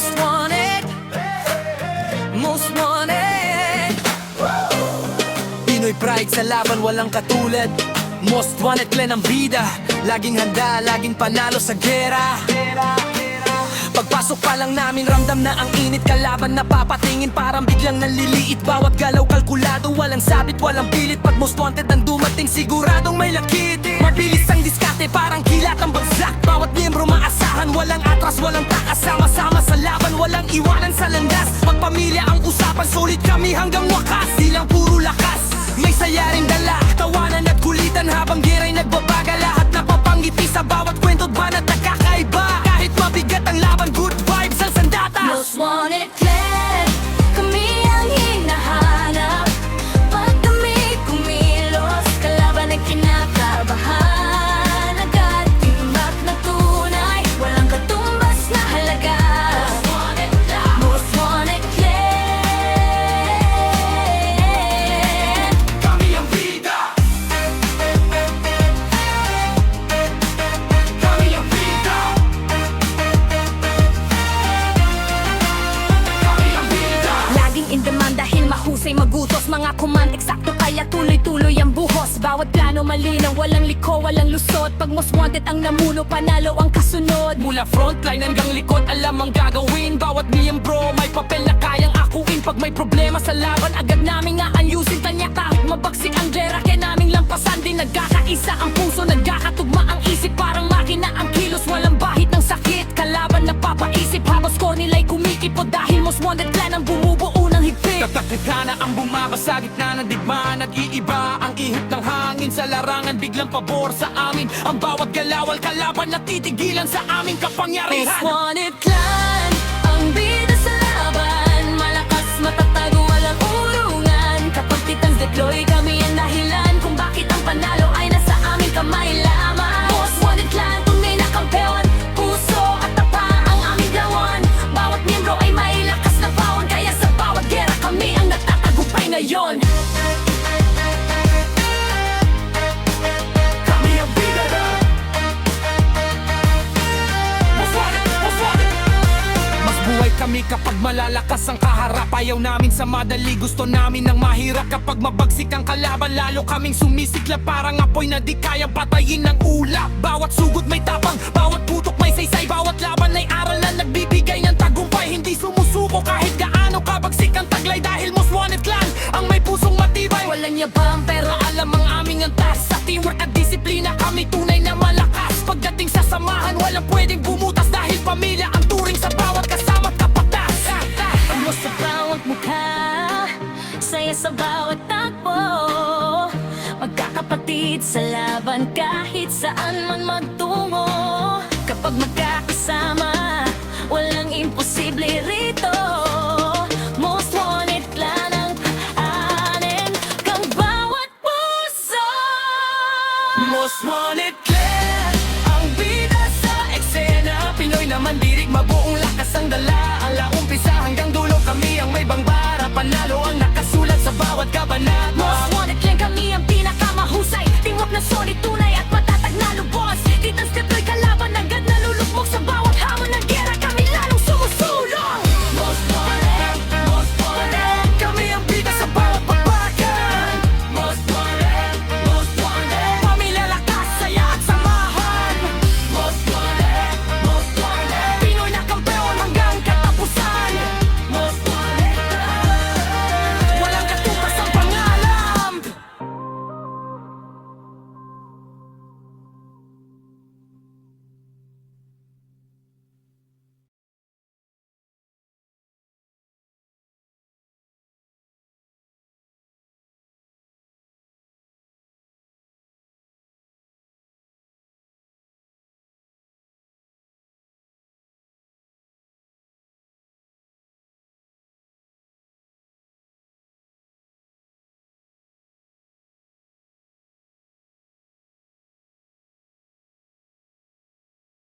Most wanted, most wanted. Pinoy pride sa laban, walang katulad. Most wanted clan ang bida, laging handa, laging panalo sa gera. Pagpasok pa lang namin, ramdam na ang init. Kalaban na papatingin, parang biglang naliliit. Bawat galaw kalkulado, walang sabit, walang pilit. Pag most wanted ang dumating, siguradong may lakit. Mabilis ang diskarte, parang kilat ang bagsak. Bawat miyembro maasahan, walang atras, walang takas. Sama-sama sa laban, walang iwanan sa landas. Pagpamilya ang usapan, solid kami hanggang wakas. Di lang puro lakas, may saya ring dala. Tawanan at kulitan habang gira'y nagbabaga. Lahat napapangiti sa bawat kwento't banat na kakaiba. Kahit mabigat ang laban, good vibes ang sandata. Most wanted clan, kami ang hinahanap. Pag kami kumilos, kalaban ay kinakabahan. Agad timbak na tunay, walang katumbas na halaga. Most wanted clan, most wanted clan. Kami ang bida, kami ang bida, kami ang bida. Laging in demand dahil mahusay magutos. Mga command eksakto kaya tuloy-tuloy ang buhos. Bawat plano malinaw, walang liko, walang lusot. Pag most wanted ang namuno, panalo ang kasunod. Mula frontline hanggang likod, alam ang gagawin. Bawat miyembro may papel na kayang akuin. Pag may problema sa laban, agad namin aayusin. Tanya kahit mabagsik ang gera, kaya naming lampasan din. Nagkakaisa ang puso, nagkakatugma ang isip. Parang makina ang kilos, walang bahid ng sakit. Kalaban na papaisip, habang score nila'y kumikipot. Dahil most wanted clan ang bumubuo ng higpit. Tatakita na ang bumaba sa gitna ng digmaan. Nag-iiba ang ihip ng hangin sa larangan, biglang pabor sa amin. Ang bawat galawal kalaban na titigilan sa aming Most kapangyarihan. wanted clan, ang bida sa laban. Malakas, matatag, walang urungan. Kapag titans deploy, kami ang dahilan kung bakit ang panalo ay nasa aming kamay lamang. Most wanted clan, tunay na kampeon. Puso at tapa ang aming lawan. Bawat miyembro ay may lakas na pawon. Kaya sa bawat gera kami ang nagtatagumpay ngayon. Kami ang bida na. Most wanted, most wanted. Mas buhay kami kapag malalakas ang kaharap. Ayaw namin sa madali, gusto namin ng mahirap. Kapag mabagsik ang kalaban, lalo kaming sumisikla. Parang apoy na di kayang patayin ng ulap. Bawat sugod may tapang, bawat putok may saysay. Bawat laban ay aral na nagbibigay ng tagumpay. Hindi sumusuko kahit gaano kabagsik ang taglay. Dahil most wanted clan ang may pusong matibay. Walang yabang pero Alam ang aming antas, sa teamwork at disiplina kami tunay na malakas. Pagdating sa samahan, walang pwedeng bumutas. Dahil pamilya ang turing sa bawat kasama't kapatas. mo sa bawat mukha, saya sa bawat takbo. Magkakapatid sa laban kahit saan man magtungo. Kapag magkakasama, walang imposible rito. Most wanted clan ang aanin kang bawat puso. Most wanted clan, ang bida sa eksena. Pinoy na mandirig, mabuong lakas ang dala. Ala umpisa hanggang dulo, kami ang may bangbara. Panalo ang nakasulat sa bawat kabanata. Most wanted clan, kami ang pinakamahusay. Teamwork na solid